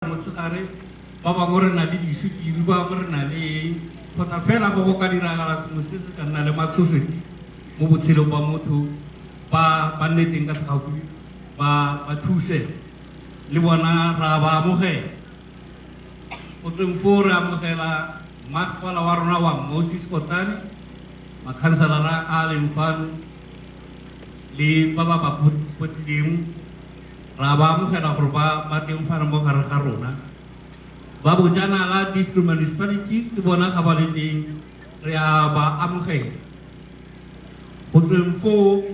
motshegare ba bangwe re na le disukiri ba bangwe re na le kgotsa fela go ka diragala sengwe se se ka nna le matshosedi mo botshelong ba motho ba nne teng ka segaufi ba thuse le bona ra ba amogela go tsweng foo re amogela masepala wa rona wa Moses Kotane makhanselara a leng fano le ba ba potileng ra ba amogela gore ba teng fano mo gare ga rona ba Bojanala District Municipality ke bona ga ba le teng re a ba amogela go tsweng foo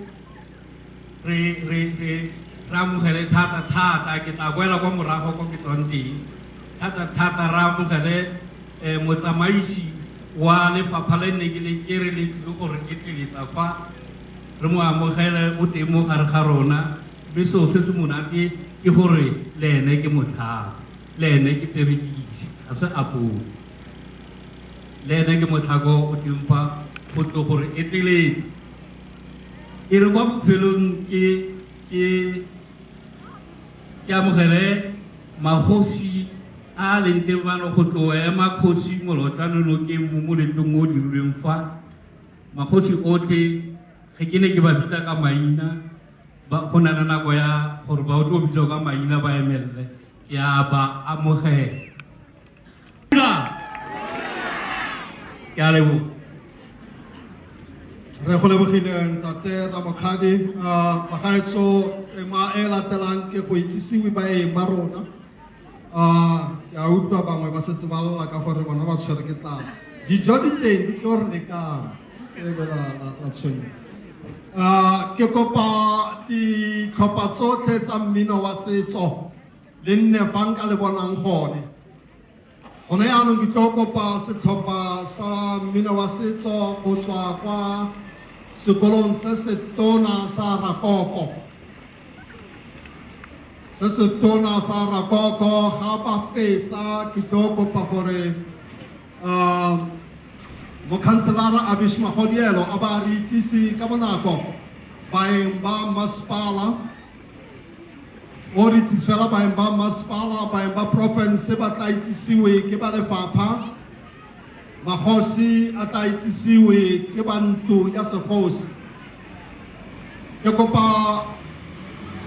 re amogele thata ke tla boela kwa morago ko ke tswang teng thata ra amogele motsamaisi wa lefapha le ne ke re le tlile gore ke tleletsa fa re mo amogele o teng mo gare ga rona mme seo se se monate ke gore le ene ke motlhago le ene ke perekise ga se apole le ene ke motlhako o teng fa go tle gore e tleletse e re kwa bofelong ke amogele magosi a leng teng fano go tlo ema kgosi molotlwanelokeng mo moletlong o o dirilweng fa magosi otlhe ge ke ne ke ba bitsa ka maina go na le nako ya gore ba o tlo bitswa ka maina ba emelele ke a ba amogela ke a leboga re go lebogile ntate Ramokgadi bagaetso ema e latelang ke go itsisiwe baeng ba rona ke a utlwa bangwe ba setse ba lla ka gore bona ba tshwere ke tlala dijo di teng di tlo re lekana la tshwenye ke kopa ditlhopha tsotlhe tsa mmino wa setso le nne fa nka le bonang gone gone yaanong ke tlo kopa setlhopha sa mmino wa setso go tswa kwa sekolong se se tona sa Rakoko ga ba fetsa ke tlo kopa gore mokhanselara Abish Mahodielo a ba re itsise ka bonako baeng ba masepala o re itsise fela baeng ba masepala baeng ba province ba tla itsisiwe ke ba lefapha magosi a tla itsisiwe ke ba ntlo ya segosi ke kopa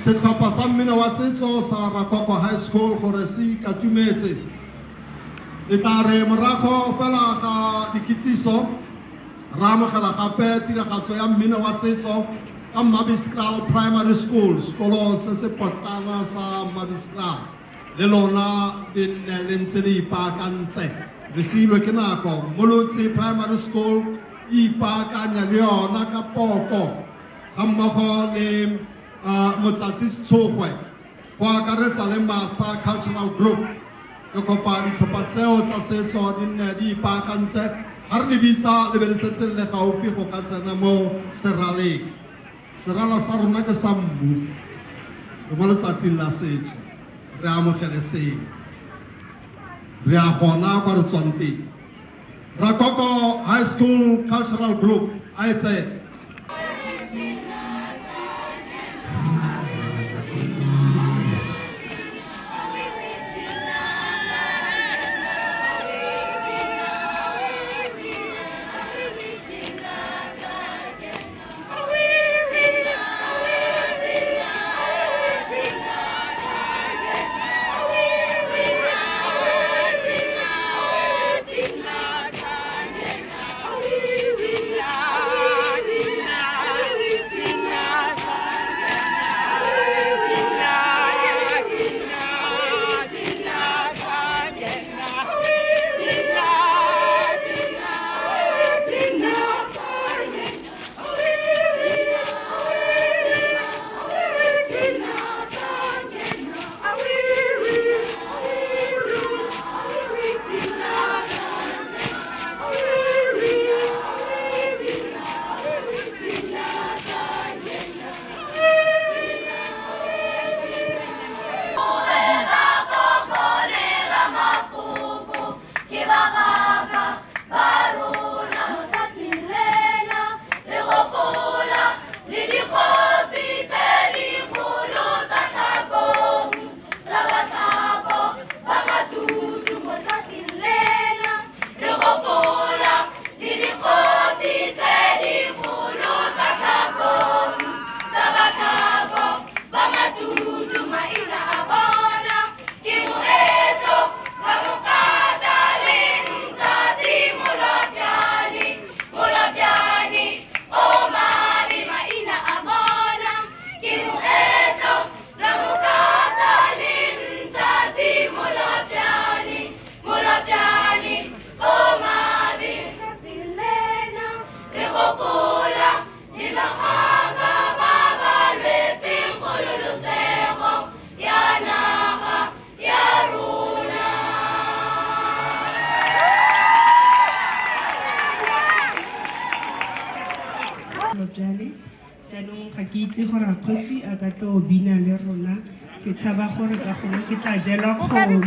setlhopha sa mmino wa setso sa Rakoko High School gore se ikatumetse e tla re morago fela ga dikitsiso ra amogela gape tiragatso ya mmino wa setso ka Mabiskral Primary School sekolo se se potlana sa Mabiskral le lona le ne le ntse le ipaakantse re silwe ke nako Molotsi Primary School e ipaakanya le yona ka poko ga mmogo le Motsatsi Setshogwe go akaretsa le Masa Cultural Group ke kopa ditlhopha tseo tsa setso di nne di ipaakantse ga re le bitsa le be le setse le gaufi go ka tsena mo seraleng serala sa rona ke sa mmu le mo letsatsing la setso re amogele seng re a gona kwa re tswang teng Rakoko High School Cultural Group a etse jaanong ga ke itse gore kgosi a ka tlo bina le rona ke tshaba gore ka gongwe ke tla jela kgomo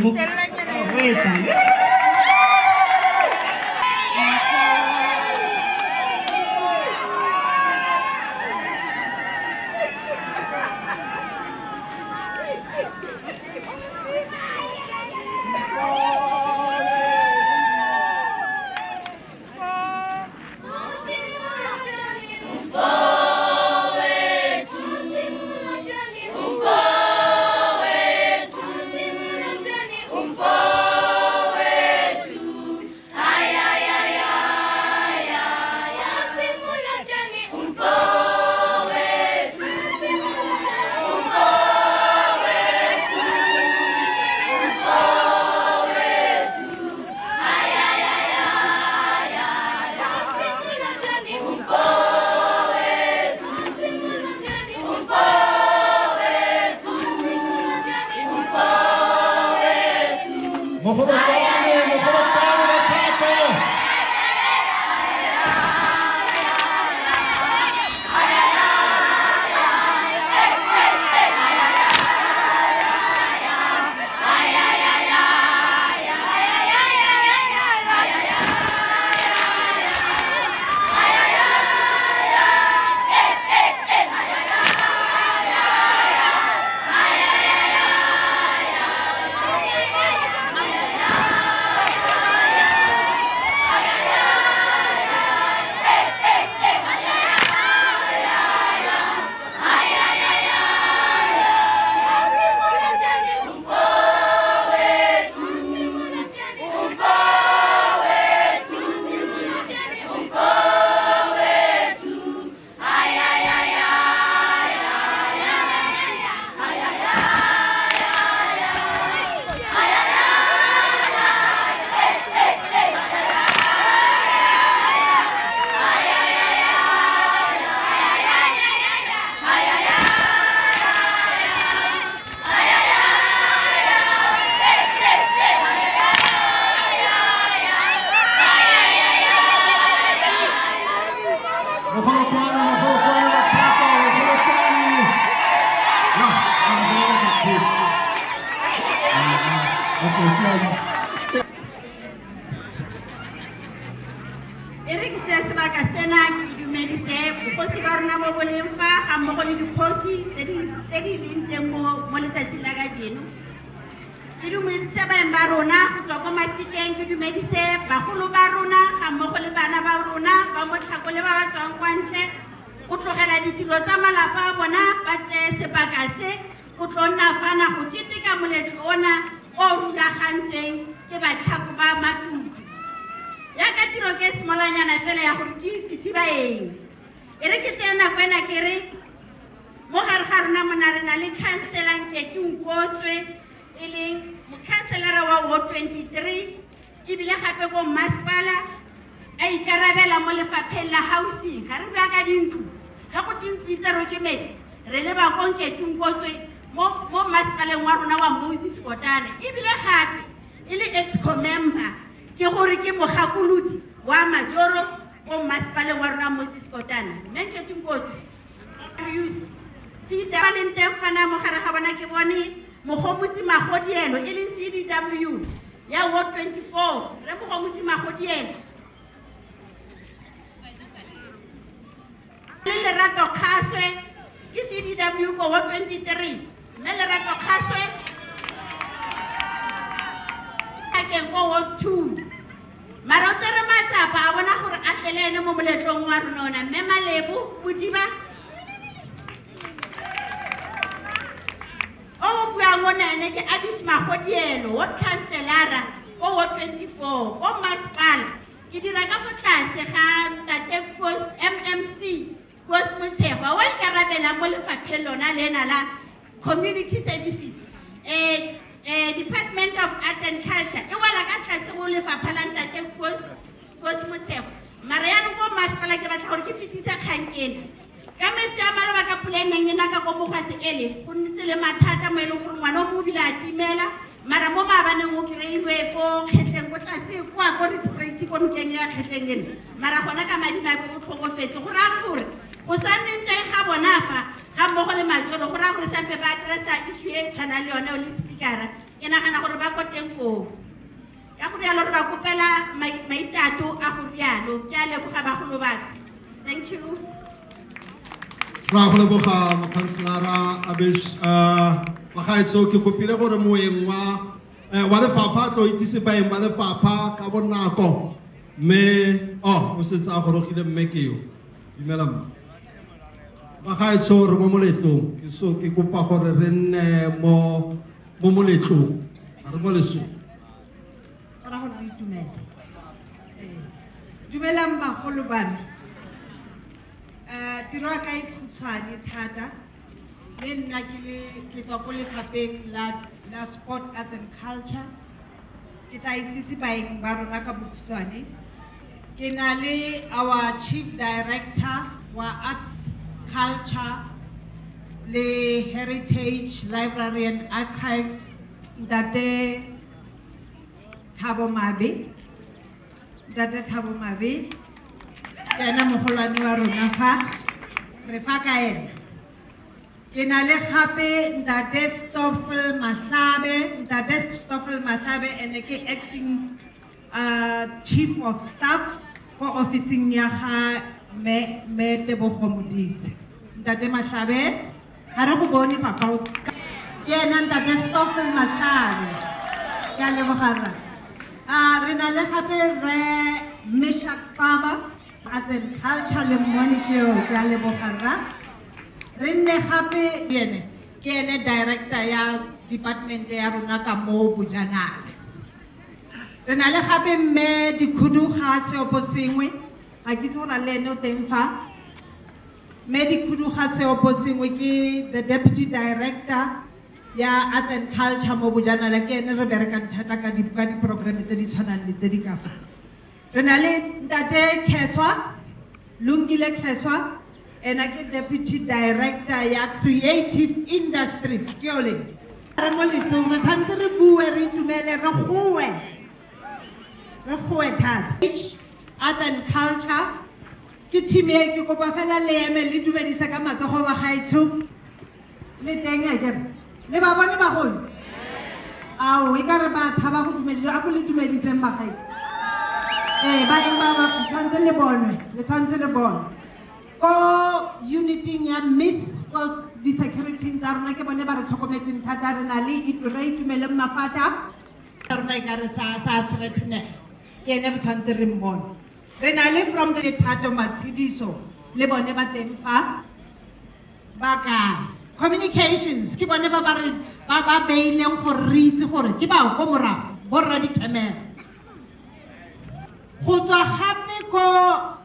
Community Services, Department of Art and Culture. Mariano ko mas pala ke batla gore ke fitisa kgang ena ka metsi a maleba ka planning ena ka go mogwa se ele go ntse le mathata mo ile gore ngwana mo bila timela mara mo mabaneng o kreilwe ko khetleng go tlase kwa go re spread ko nkeng ya khetleng ena mara gona ka madi ba go tlhokofetse go ra gore go sa nneng teng ga bona fa ga mmogo le majoro go raya gore sampe ba addressa issue e tshwanang le yone o le speakera ke nagana gore ba ko teng koo ka go rialo re ba kopela maitato a go rialo ke a leboga bagolo baka thank you ra go leboga mokhanselara Abish bagaetso ke kopile gore moeng wa lefapha tlo itsise baeng ba lefapha ka bonako mme o setse a gorogile mme keo dumela mma bagaetso re mo moletlong ke kopa gore re nne mo moletlong a re mo lesong ra go itumela dumelang bagolo ba me tiro ya ka e khutshwane thata le nna ke tswa ko lefapheng la sport arts and culture ke tla itsise baeng ba rona ka bokhutswane ke na le our chief director wa arts culture le heritage library and archives Ntate Thabo Mabe ke ena mogolwane wa rona fa re fa ka ena ke na le gape Ntate Stoffel Mahlabe ene ke acting chief of staff for officing ya ga me Tebogo Modise Ntate Mahlabe ga re go bone papa ke ena Ntate Stoffel Mahlabe ke a lebogara re na le gape re Meshak Baba arts and culture le monikeo ke a lebogara re nne gape ke ene director ya department ya rona ka mo Bojanala re na le gape mme Dikhuduga Seoposengwe ga ke tsora le ene o teng fa mme Dikhuduga Seoposengwe ke the deputy director ya arts and culture mo Bojanala ke ene re berekang thata ka di-program tse di tshwanang le tse di ka fa re na le Ntate Lungile Kheswa ena ke deputy director ya creative industries ke ole re mo lesong re tshwanetse re bue re itumele re goe thata arts and culture ke team e ke kopa fela le eme le dumedisa ka matsogo ba gaetsho le teng a kere le ba bone bagolo ao e ka re ba tshaba go dumedisa a go le dumediseng ba gaetsho baeng ba tshwanetse le bonwe ko uniting ya miss ko di-security tsa rona ke bone ba re tlhokometseng thata re na le re itumeleng mafata rona e ka re sa threatenega ke ene re tshwanetse re mmone re na le from the Thato Matshidiso le bone ba teng fa ba kae communications ke bone ba beileng gore re itse gore ke bao ko morago borra di-camera go tswa gape ko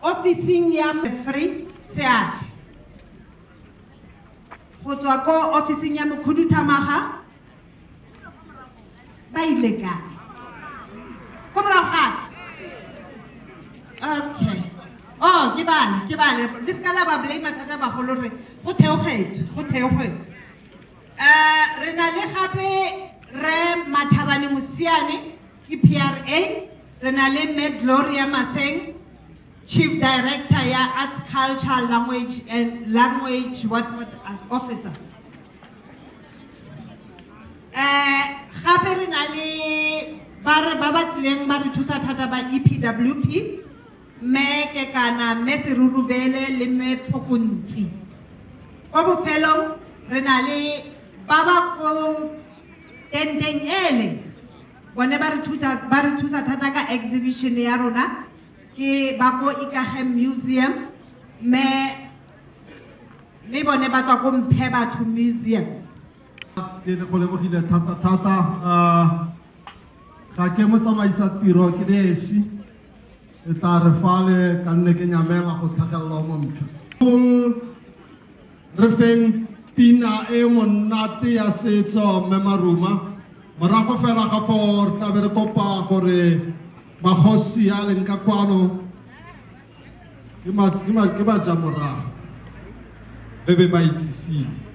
officing ya Free Seattle go tswa ko officing ya Mokhuduthamaga ba ile kae ko morago gape okay ke bane le ska la ba blame thata bagolo re go theogetse re na le gape re Mathabane Mosiane ke PRA re na le Gloria Maseng chief director ya arts culture language officer gape re na le ba batlileng ba re thusa thata ba EPWP mme ke kana mme Serurubele le mme Phokontsi ko bofelong re na le ba ba ko tenteng ele bone ba re thusa thata ka exhibition ya rona ke ba ko Ikageng Museum mme bone ba tswa ko Mphe Batho Museum ke go lebogile thata ga ke mo tsamaisa tiro ke desi e tla re fale ka nne ke nyamela go tlhagelela mo Mphe re feng pina e monate ya setso mme Maruma morago fela ga for tla be re kopa gore magosi a leng ka kwano ke ba ja morago be ba itsisile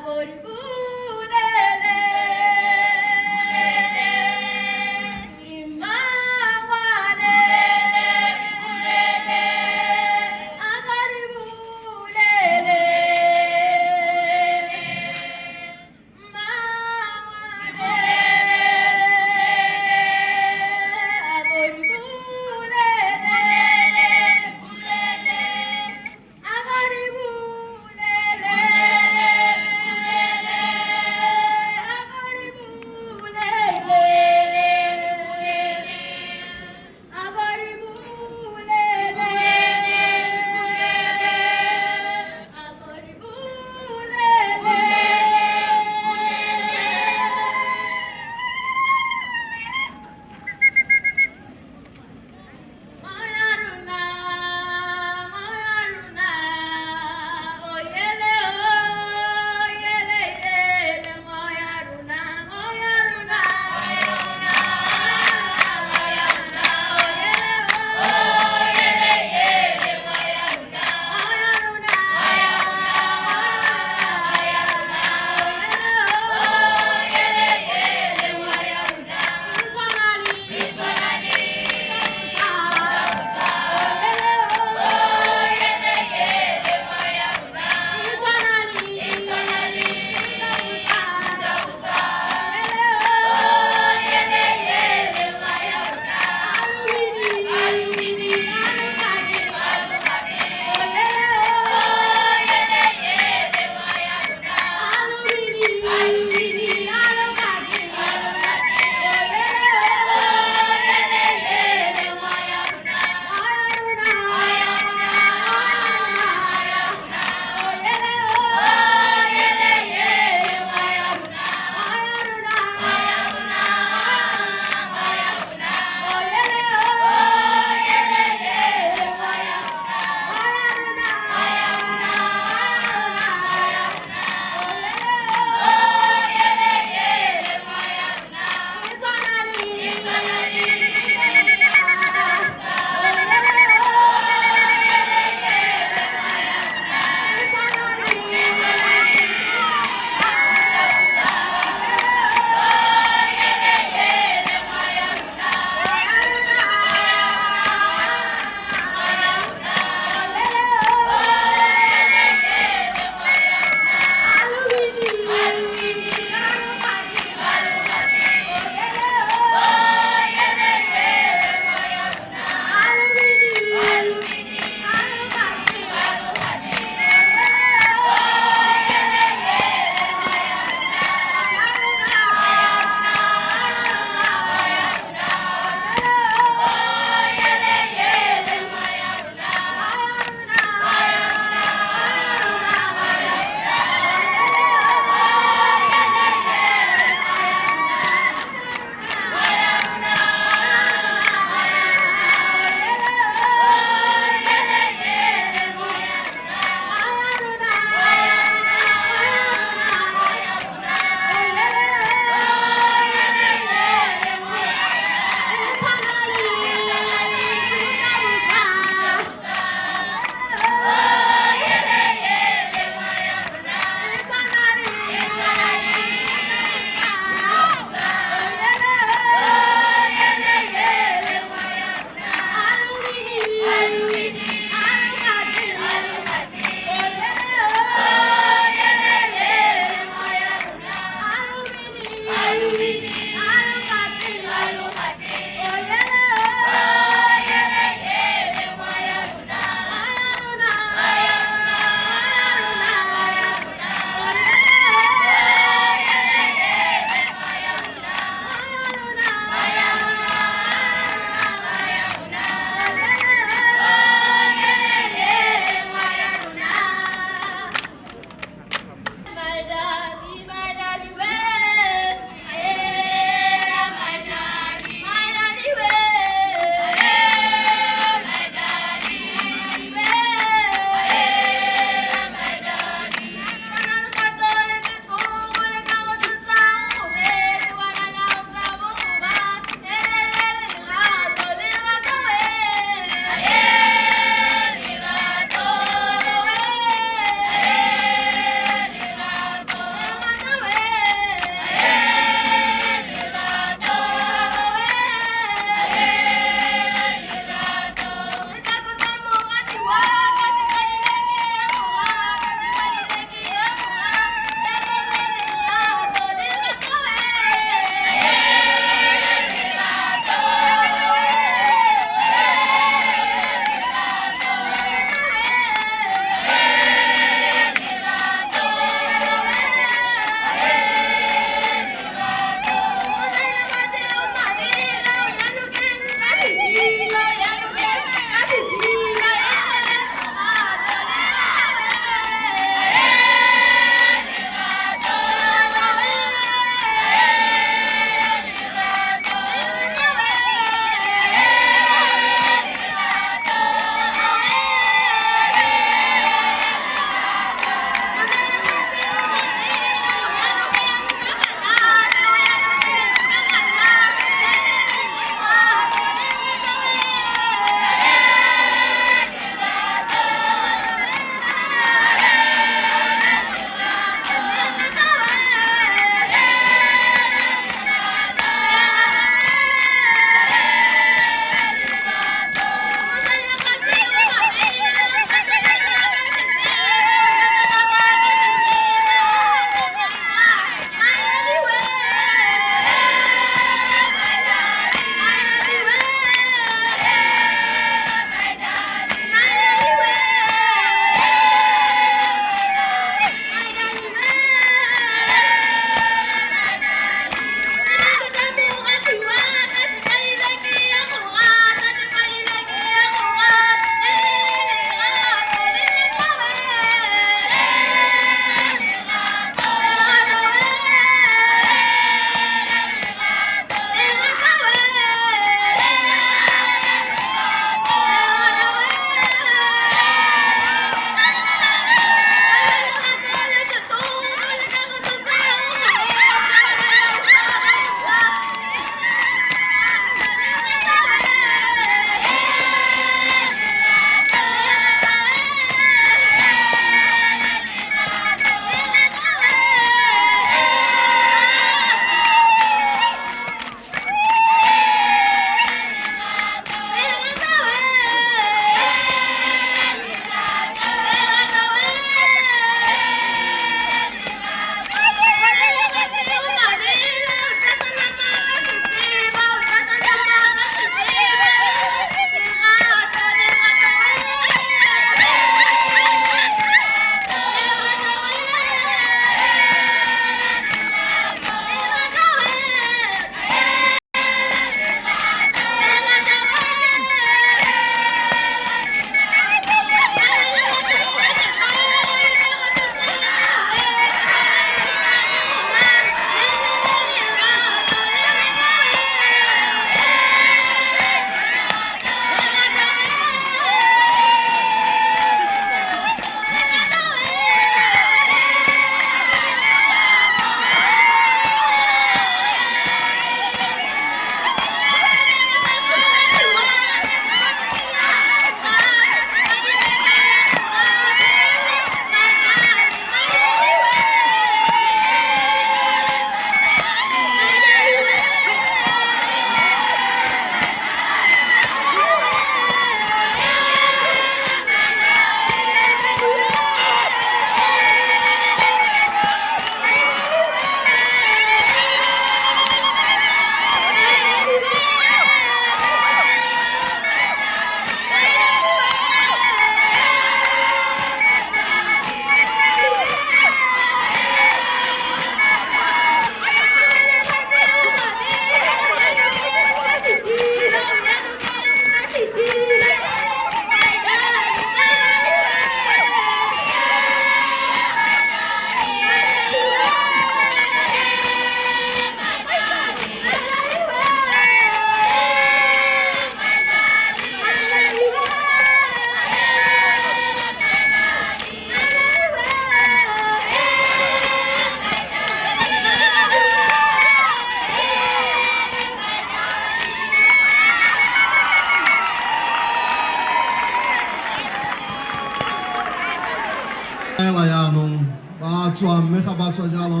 tswa mme ga ba tswa jalo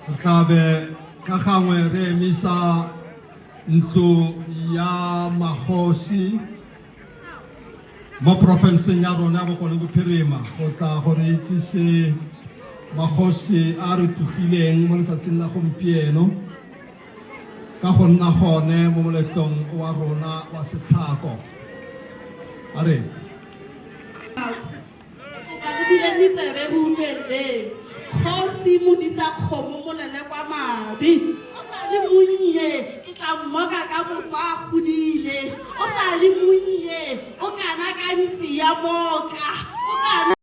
re tlabe ka gangwe re emisa ntlo ya magosi mo profenseng ya rona ya Bokone Bophirima go tla gore itsise magosi a re tlogileng mo letsatsing la gompieno ka go nna gone mo moletlong wa rona wa setlhako a re tsebe bubele khosi modisa khomo molele kwa mabi o sa le monnye ke tla mmoka ka mofa godile o sa le monnye o kana ka ntsi ya moka o kana